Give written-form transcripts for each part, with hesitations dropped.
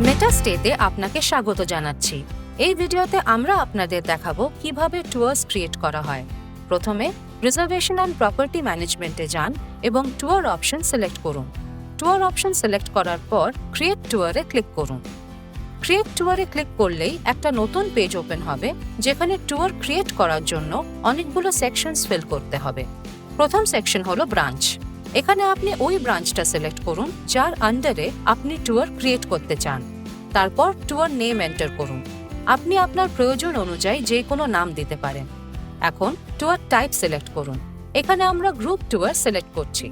মেটাস্টেতে আপনাকে স্বাগত জানাচ্ছি। এই ভিডিওতে আমরা আপনাদের দেখাবো কিভাবে ট্যুরস ক্রিয়েট করা হয়। প্রথমে রিজার্ভেশন অ্যান্ড প্রপার্টি ম্যানেজমেন্টে যান এবং ট্যুর অপশন সিলেক্ট করুন। ট্যুর অপশন সিলেক্ট করার পর ক্রিয়েট ট্যুরে ক্লিক করুন। ক্রিয়েট ট্যুরে ক্লিক করলেই একটা নতুন পেজ ওপেন হবে, যেখানে ট্যুর ক্রিয়েট করার জন্য অনেকগুলো সেকশনস ফিল করতে হবে। প্রথম সেকশন হলো ব্রাঞ্চ। এখানে আপনি ওই ব্রাঞ্চটা সিলেক্ট করুন যার আন্ডারে আপনি ট্যুর ক্রিয়েট করতে চান। তারপর ট্যুর নেম এন্টার করুন। আপনি আপনার প্রয়োজন অনুযায়ী যে কোনো নাম দিতে পারেন। এখন ট্যুর টাইপ সিলেক্ট করুন। এখানে আমরা গ্রুপ ট্যুর সিলেক্ট করছি।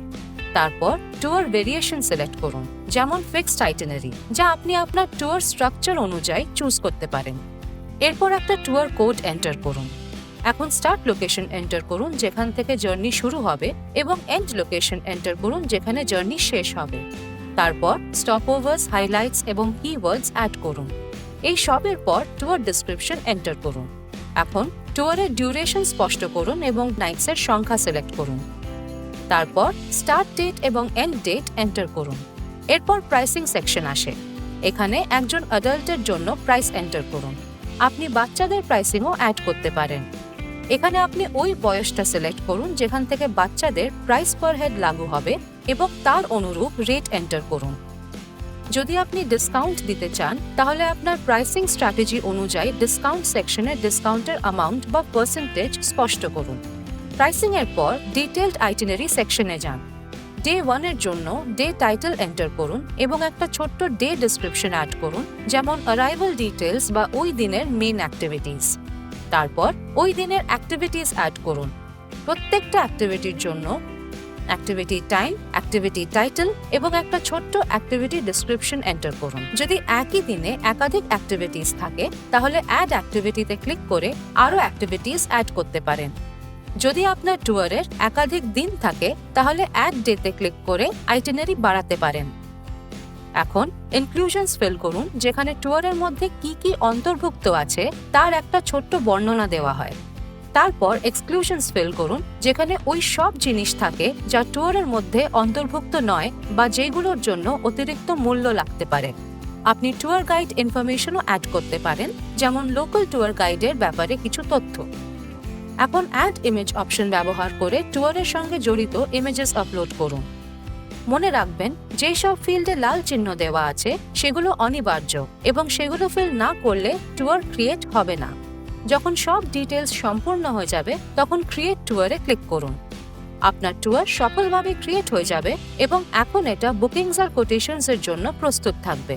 তারপর ট্যুর ভেরিয়েশন সিলেক্ট করুন, যেমন ফিক্সড আইটিনারি, যা আপনি আপনার ট্যুর স্ট্রাকচার অনুযায়ী চুজ করতে পারেন। এরপর একটা ট্যুর কোড এন্টার করুন। এখন স্টার্ট লোকেশন এন্টার করুন, যেখান থেকে জার্নি শুরু হবে, এবং এন্ড লোকেশন এন্টার করুন, যেখানে জার্নি শেষ হবে। তারপর স্টপওভার্স, হাইলাইটস এবং কিওয়ার্ডস অ্যাড করুন। এই সবের পর ট্যুর ডেসক্রিপশন এন্টার করুন। এখন ট্যুরের ডিউরেশন স্পষ্ট করুন এবং নাইটসের সংখ্যা সিলেক্ট করুন। তারপর স্টার্ট ডেট এবং এন্ড ডেট এন্টার করুন। এরপর প্রাইসিং সেকশন আসে। এখানে একজন অ্যাডাল্টের জন্য প্রাইস এন্টার করুন। আপনি বাচ্চাদের প্রাইসিংও অ্যাড করতে পারেন। এখানে আপনি ওই বয়সটা সিলেক্ট করুন যেখান থেকে বাচ্চাদের প্রাইস পার হেড লাগু হবে এবং তার অনুরূপ রেট এন্টার করুন। যদি আপনি ডিসকাউন্ট দিতে চান, তাহলে আপনার প্রাইসিং স্ট্র্যাটেজি অনুযায়ী ডিসকাউন্ট সেকশনে ডিসকাউন্টের অ্যামাউন্ট বা পার্সেন্টেজ স্পষ্ট করুন। প্রাইসিং এর পর ডিটেইলড আইটিনারি সেকশনে যান। ডে 1 এর জন্য ডে টাইটেল এন্টার করুন এবং একটা ছোট্ট ডে ডেসক্রিপশন অ্যাড করুন, যেমন অ্যারাইভাল ডিটেইলস বা ওই দিনের মেইন অ্যাক্টিভিটিস। তারপর ওই দিনের অ্যাক্টিভিটিস অ্যাড করুন। প্রত্যেকটা অ্যাক্টিভিটির জন্য অ্যাক্টিভিটি টাইম, অ্যাক্টিভিটি টাইটেল এবং একটা ছোট্ট অ্যাক্টিভিটি ডেসক্রিপশন এন্টার করুন। যদি একই দিনে একাধিক অ্যাক্টিভিটিস থাকে, তাহলে অ্যাড অ্যাক্টিভিটিতে ক্লিক করে আরও অ্যাক্টিভিটিস অ্যাড করতে পারেন। যদি আপনার ট্যুরের একাধিক দিন থাকে, তাহলে অ্যাড ডেতে ক্লিক করে আইটিনারি বাড়াতে পারেন। এখন ইনক্লুশনস ফিল করুন, যেখানে ট্যুরের মধ্যে কি কি অন্তর্ভুক্ত আছে তার একটা ছোট্ট বর্ণনা দেওয়া হয়। তারপর এক্সক্লুশনস ফিল করুন, যেখানে ওই সব জিনিস থাকে যা ট্যুরের মধ্যে অন্তর্ভুক্ত নয় বা যেগুলোর জন্য অতিরিক্ত মূল্য লাগতে পারে। আপনি ট্যুর গাইড ইনফরমেশনও অ্যাড করতে পারেন, যেমন লোকাল ট্যুর গাইডের ব্যাপারে কিছু তথ্য। এখন অ্যাড ইমেজ অপশন ব্যবহার করে ট্যুরের সঙ্গে জড়িত ইমেজেস আপলোড করুন। মনে রাখবেন, যেই সব ফিল্ডে লাল চিহ্ন দেওয়া আছে সেগুলো অনিবার্য এবং সেগুলো ফিল না করলে ট্যুর ক্রিয়েট হবে না। যখন সব ডিটেলস সম্পূর্ণ হয়ে যাবে, তখন ক্রিয়েট ট্যুরে ক্লিক করুন। আপনার ট্যুর সফলভাবে ক্রিয়েট হয়ে যাবে এবং এখন এটা বুকিংস আর কোটেশনস এর জন্য প্রস্তুত থাকবে।